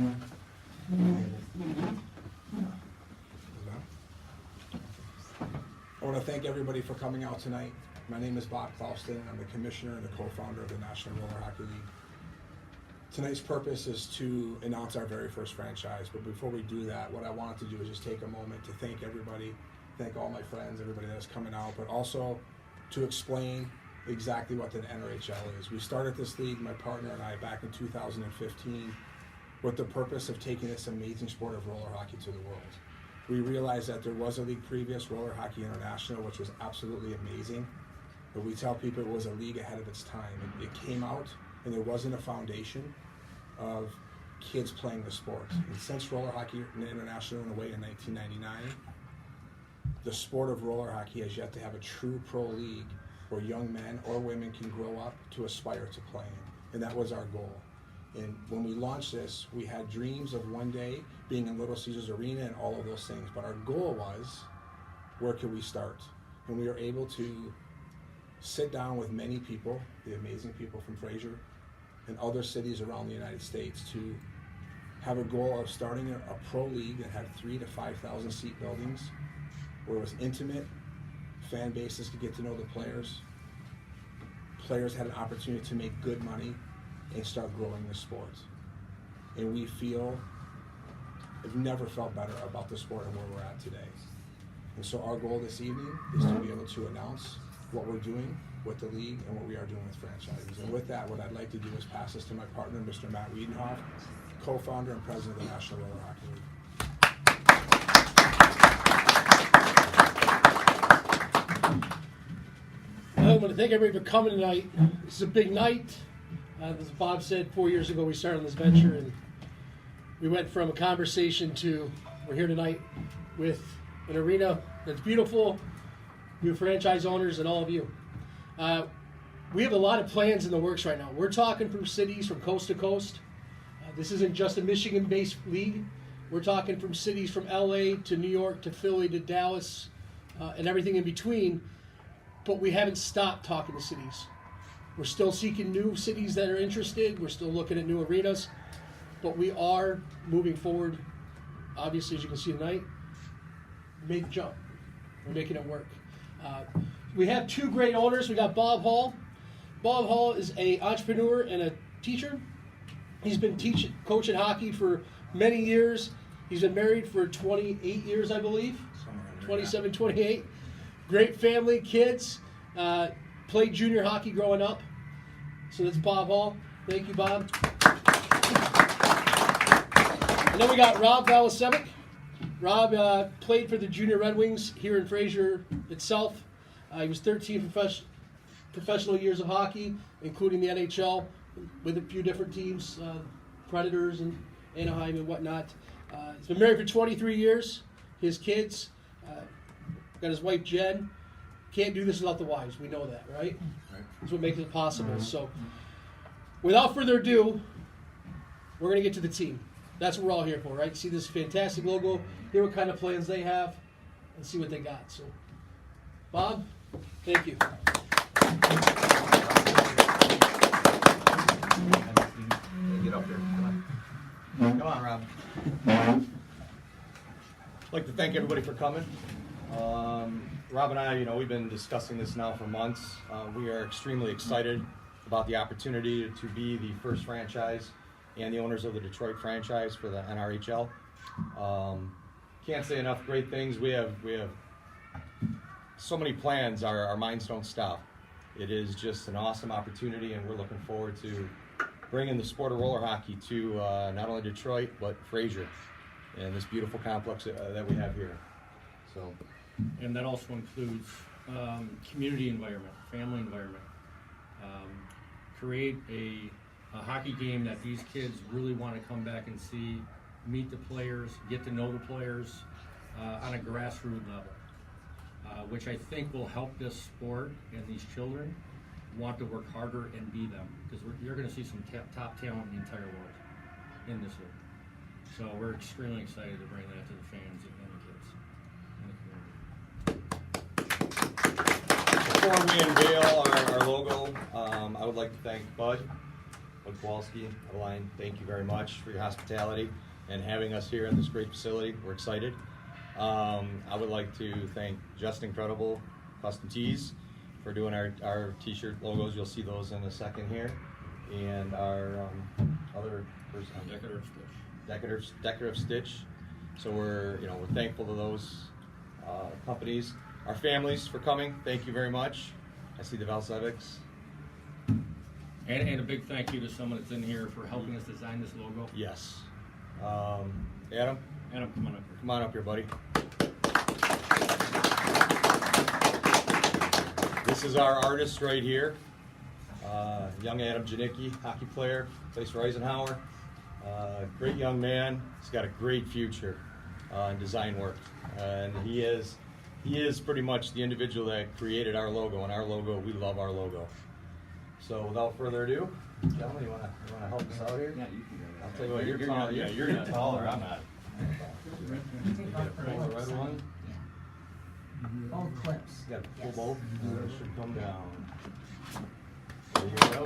I want to thank everybody for coming out tonight. My name is Bob Clauston, and I'm the commissioner and the co-founder of the National Roller Hockey League. Tonight's purpose is to announce our very first franchise, but before we do that, what I wanted to do is just take a moment to thank everybody, thank all my friends, everybody that's coming out, but also to explain exactly what the NRHL is. We started this league, my partner and I, back in 2015, with the purpose of taking this amazing sport of roller hockey to the world. We realized that there was a league previous, Roller Hockey International, which was absolutely amazing, but we tell people it was a league ahead of its time. It came out, and there wasn't a foundation of kids playing the sport. And since Roller Hockey International went away in 1999, the sport of roller hockey has yet to have a true pro league where young men or women can grow up to aspire to play in. And that was our goal. And when we launched this, we had dreams of one day being in Little Caesars Arena and all of those things. But our goal was, where could we start? And we were able to sit down with many people, the amazing people from Fraser and other cities around the United States, to have a goal of starting a pro league that had 3,000 to 5,000 seat buildings, where it was intimate, fan bases could get to know the players. Players had an opportunity to make good money and start growing the sport. And we feel, I've never felt better about the sport and where we're at today. And so our goal this evening is to be able to announce what we're doing with the league and what we are doing with franchises. And with that, what I'd like to do is pass this to my partner, Mr. Matt Wiedenhoff, co-founder and president of the National Roller Hockey League. I want to thank everybody for coming tonight. This is a big night. As Bob said, 4 years ago we started on this venture, and we went from a conversation to we're here tonight with an arena that's beautiful, new franchise owners, and all of you. We have a lot of plans in the works right now. We're talking from cities from coast to coast. This isn't just a Michigan-based league. We're talking from cities from LA to New York to Philly to Dallas and everything in between. But we haven't stopped talking to cities. We're still seeking new cities that are interested. We're still looking at new arenas. But we are moving forward. Obviously, as you can see tonight, we made the jump. We're making it work. We have two great owners. We got Bob Hall. Bob Hall is an entrepreneur and a teacher. He's been coaching hockey for many years. He's been married for 28 years, I believe. 27, 28. Great family, kids. Played junior hockey growing up. So that's Bob Hall. Thank you, Bob. And then we got Rob Valasevic. Rob played for the Junior Red Wings here in Fraser itself. He was 13 professional years of hockey, including the NHL, with a few different teams, Predators and Anaheim and whatnot. He's been married for 23 years. His kids, got his wife Jen. Can't do this without the wives. We know that, right? That's what makes it possible. So, without further ado, we're going to get to the team. That's what we're all here for, right? See this fantastic logo, hear what kind of plans they have, and see what they got. So, Bob, thank you. Get up there. Come on, Rob. I'd like to thank everybody for coming. Rob and I, we've been discussing this now for months. We are extremely excited about the opportunity to be the first franchise and the owners of the Detroit franchise for the NRHL. Can't say enough great things. We have so many plans. Our minds don't stop. It is just an awesome opportunity, and we're looking forward to bringing the sport of roller hockey to not only Detroit but Fraser and this beautiful complex that we have here. So. And that also includes community environment, family environment. Create a hockey game that these kids really want to come back and see, meet the players, get to know the players on a grassroots level, which I think will help this sport and these children want to work harder and be them, because you're going to see some top talent in the entire world in this league. So we're extremely excited to bring that to the fans and the kids in the community. Before we unveil our logo, I would like to thank Bud Kowalski, Adeline, thank you very much for your hospitality and having us here in this great facility. We're excited. I would like to thank Just Incredible Custom Tees for doing our t-shirt logos. You'll see those in a second here. And our other person, Decorative Stitch. So we're thankful to those companies. Our families for coming, thank you very much. I see the Valsevics. And a big thank you to someone that's in here for helping us design this logo. Yes. Adam, Come on up here. come on up here, buddy. This is our artist right here. Young Adam Janicki, hockey player, plays for Eisenhower. Great young man. He's got a great future in design work. And he is pretty much the individual that created our logo. And our logo, we love our logo. So without further ado, gentlemen, you wanna help us out here? Yeah, you can go. I'll tell you what, you're taller. Yeah, you're taller. I'm not. Pull the red one. All clips. You gotta pull both, and it should come down. There you go.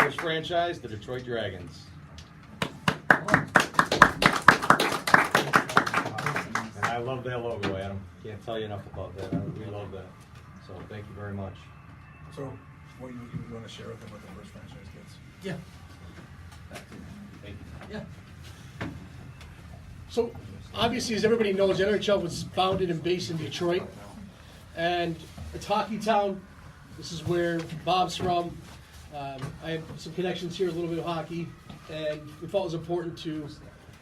First franchise, the Detroit Dragons. And I love that logo, Adam. Can't tell you enough about that. We love that. So thank you very much. So, what you want to share with them what the first franchise gets? Yeah. Thank you. Yeah. So, obviously, as everybody knows, NRHL was founded and based in Detroit. And it's Hockey Town. This is where Bob's from. I have some connections here, a little bit of hockey. And we thought it was important to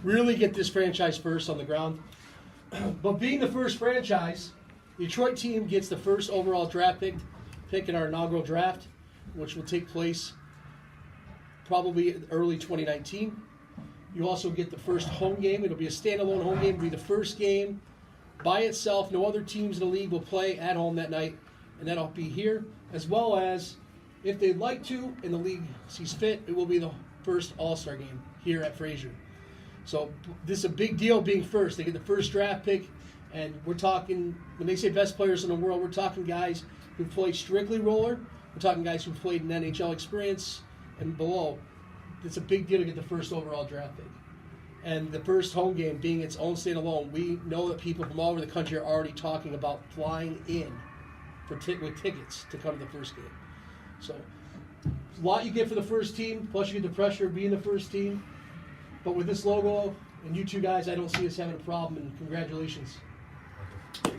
really get this franchise first on the ground. But being the first franchise, the Detroit team gets the first overall draft pick in our inaugural draft, which will take place probably early 2019. You also get the first home game. It'll be a standalone home game. It'll be the first game by itself. No other teams in the league will play at home that night, and that'll be here. As well as, if they'd like to, and the league sees fit, it will be the first All-Star game here at Fraser. So this is a big deal being first. They get the first draft pick, and we're talking, when they say best players in the world, we're talking guys who played strictly roller. We're talking guys who played in NHL experience and below. It's a big deal to get the first overall draft pick. And the first home game being its own standalone, we know that people from all over the country are already talking about flying in with tickets to come to the first game. So, a lot you get for the first team, plus you get the pressure of being the first team. But with this logo and you two guys, I don't see us having a problem, and congratulations. If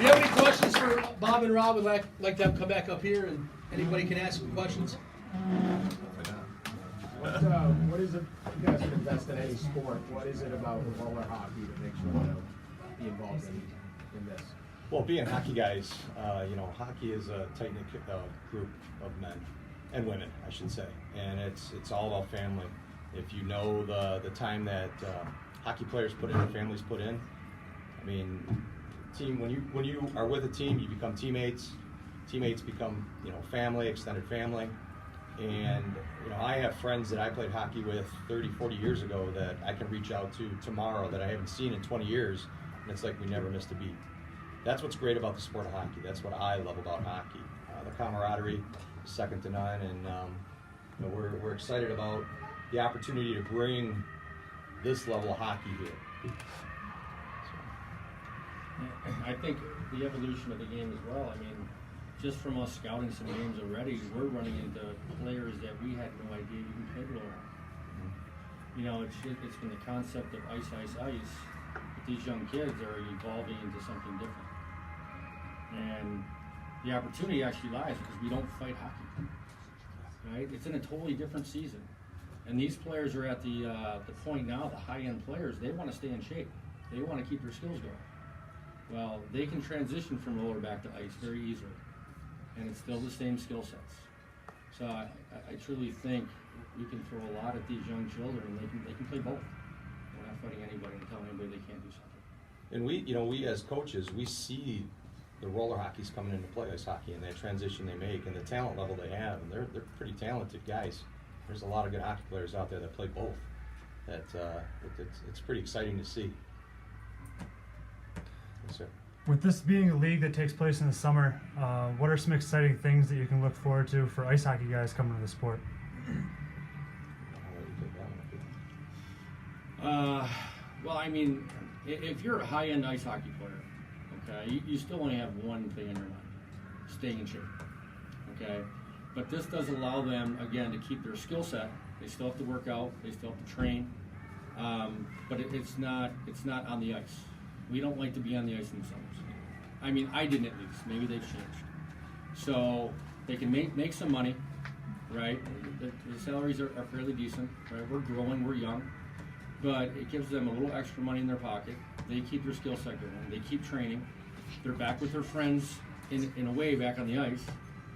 you have any questions for Bob and Rob, I'd like to have them come back up here, and anybody can ask some questions. What is it, you guys can invest in any sport, what is it about roller hockey that makes you want to be involved in this? Well, being hockey guys, hockey is a tight-knit group of men and women, I should say, and it's all about family. If you know the time that hockey players put in, or families put in, I mean, team when you are with a team, you become teammates. Teammates become family, extended family, and I have friends that I played hockey with 30, 40 years ago that I can reach out to tomorrow that I haven't seen in 20 years, and it's like we never missed a beat. That's what's great about the sport of hockey. That's what I love about hockey. The camaraderie, second to none, and we're excited about the opportunity to bring this level of hockey here. I think the evolution of the game as well. I mean, just from us scouting some games already, we're running into players that we had no idea even played roller. It's been the concept of ice, but these young kids are evolving into something different. And the opportunity actually lies because we don't fight hockey, right? It's in a totally different season. And these players are at the point now, the high-end players, they want to stay in shape. They want to keep their skills going. Well, they can transition from roller back to ice very easily. And it's still the same skill sets. So I truly think we can throw a lot at these young children, and they can play both. We're not fighting anybody and telling anybody they can't do something. And we as coaches, we see the roller hockey's coming into play, ice hockey, and that transition they make, and the talent level they have, and they're pretty talented guys. There's a lot of good hockey players out there that play both. It's pretty exciting to see. Yes, sir. With this being a league that takes place in the summer, what are some exciting things that you can look forward to for ice hockey guys coming to the sport? Well, I mean, if you're a high-end ice hockey player, okay, you still only have one thing in your mind: staying in shape. Okay, but this does allow them again to keep their skill set. They still have to work out. They still have to train. But it's not on the ice. We don't like to be on the ice in the summers. I mean, I didn't at least. Maybe they've changed. So they can make some money, right? The salaries are fairly decent, right? We're growing, we're young, but it gives them a little extra money in their pocket. They keep their skill set going. They keep training. They're back with their friends in a way back on the ice.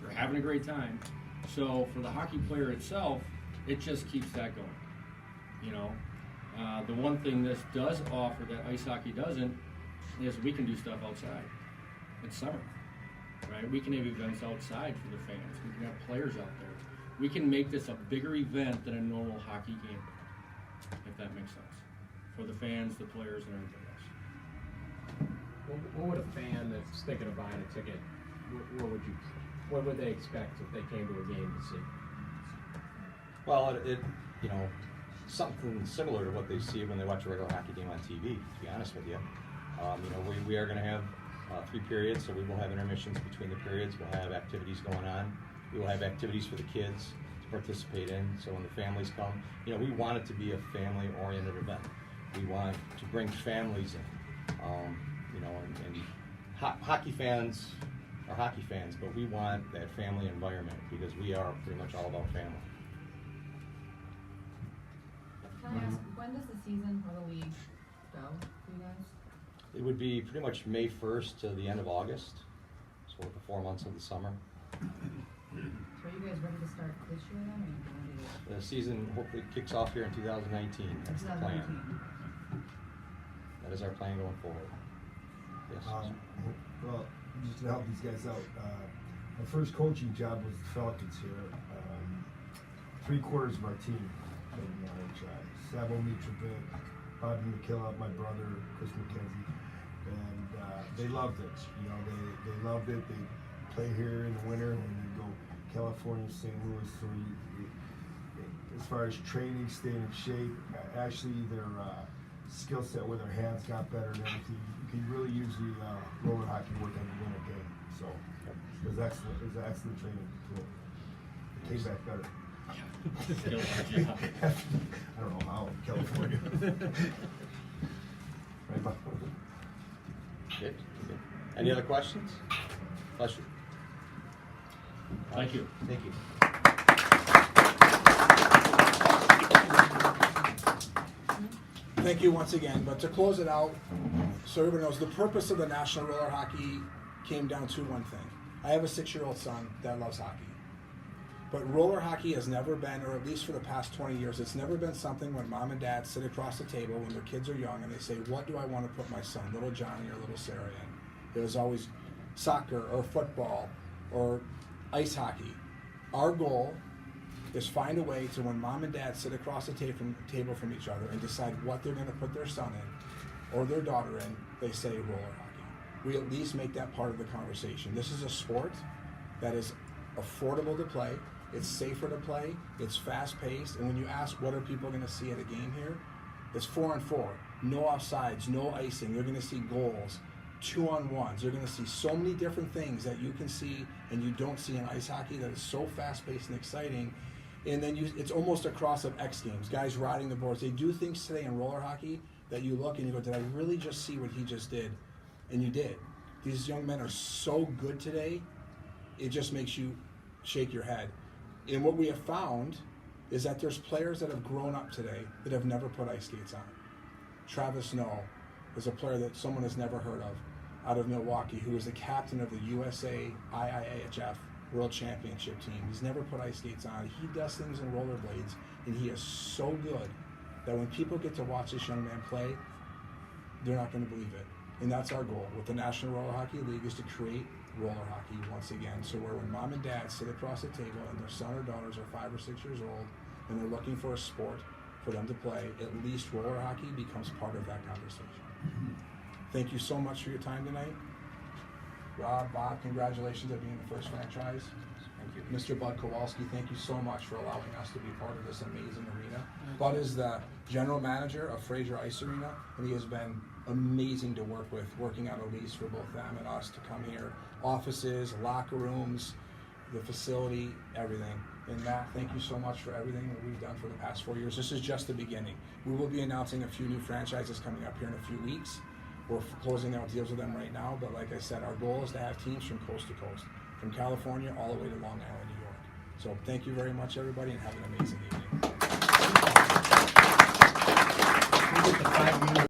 They're having a great time. So for the hockey player itself, it just keeps that going, you know? The one thing this does offer that ice hockey doesn't is we can do stuff outside. It's summer, right? We can have events outside for the fans. We can have players out there. We can make this a bigger event than a normal hockey game, if that makes sense, for the fans, the players, and everybody else. What would a fan that's thinking of buying a ticket, what would they expect if they came to a game to see? Well, it you know, something similar to what they see when they watch a regular hockey game on TV, to be honest with you. You know, we are going to have 3 periods, so we will have intermissions between the periods. We'll have activities going on. We will have activities for the kids to participate in. So when the families come, you know, we want it to be a family-oriented event. We want to bring families in. You know, and hockey fans are hockey fans, but we want that family environment because we are pretty much all about family. Can I ask, when does the season or the league go for you guys? It would be pretty much May 1st to the end of August, so the 4 months of the summer. So are you guys ready to start this year then, or are you going to do The season hopefully kicks off here in 2019. That's the plan. 2019? That is our plan going forward. Yes. Well, just to help these guys out, my first coaching job was the Falcons here. 3/4 of our team played in the NRHL. Sabo Mitrovic, Bobby McKillop, my brother, Chris McKenzie, and they loved it. You know, they loved it. They play here in the winter, and then they go California, St. Louis. So as far as training, staying in shape, actually their skill set with their hands got better and everything. You can really use the roller hockey work on the winter game. So it was excellent. It was an excellent training tool. It came back better. I don't know how, California. Right, Bob? Good. Any other questions? Bless you. Thank you. Thank you. Thank you once again, but to close it out, so everybody knows, the purpose of the National Roller Hockey came down to one thing. I have a 6-year-old son that loves hockey. But roller hockey has never been, or at least for the past 20 years, it's never been something when mom and dad sit across the table when their kids are young and they say, what do I want to put my son, little Johnny or little Sarah, in? It was always soccer or football or ice hockey. Our goal is find a way to, when mom and dad sit across the table from each other and decide what they're going to put their son in or their daughter in, they say roller hockey. We at least make that part of the conversation. This is a sport that is affordable to play. It's safer to play, it's fast-paced, and when you ask what are people going to see at a game here, it's 4-on-4, no offsides, no icing. You're going to see goals, 2-on-1s. You're going to see so many different things that you can see and you don't see in ice hockey that is so fast-paced and exciting. And then it's almost a cross of X Games, guys riding the boards. They do things today in roller hockey that you look and you go, did I really just see what he just did? And you did. These young men are so good today, it just makes you shake your head. And what we have found is that there's players that have grown up today that have never put ice skates on. Travis Snow is a player that someone has never heard of out of Milwaukee, who is the captain of the USA IIHF World Championship team. He's never put ice skates on. He does things in rollerblades, and he is so good that when people get to watch this young man play, they're not going to believe it. And that's our goal with the National Roller Hockey League, is to create roller hockey once again, so where when mom and dad sit across the table and their son or daughters are 5 or 6 years old and they're looking for a sport for them to play, at least roller hockey becomes part of that conversation. Thank you so much for your time tonight. Rob, Bob, congratulations on being the first franchise. Thank you. Mr. Bud Kowalski, thank you so much for allowing us to be part of this amazing arena. Bud is the general manager of Fraser Ice Arena, and he has been amazing to work with, working out a lease for both them and us to come here. Offices, locker rooms, the facility, everything. And Matt, thank you so much for everything that we've done for the past 4 years. This is just the beginning. We will be announcing a few new franchises coming up here in a few weeks. We're closing out deals with them right now, but like I said, our goal is to have teams from coast to coast, from California all the way to Long Island, New York. So thank you very much, everybody, and have an amazing evening.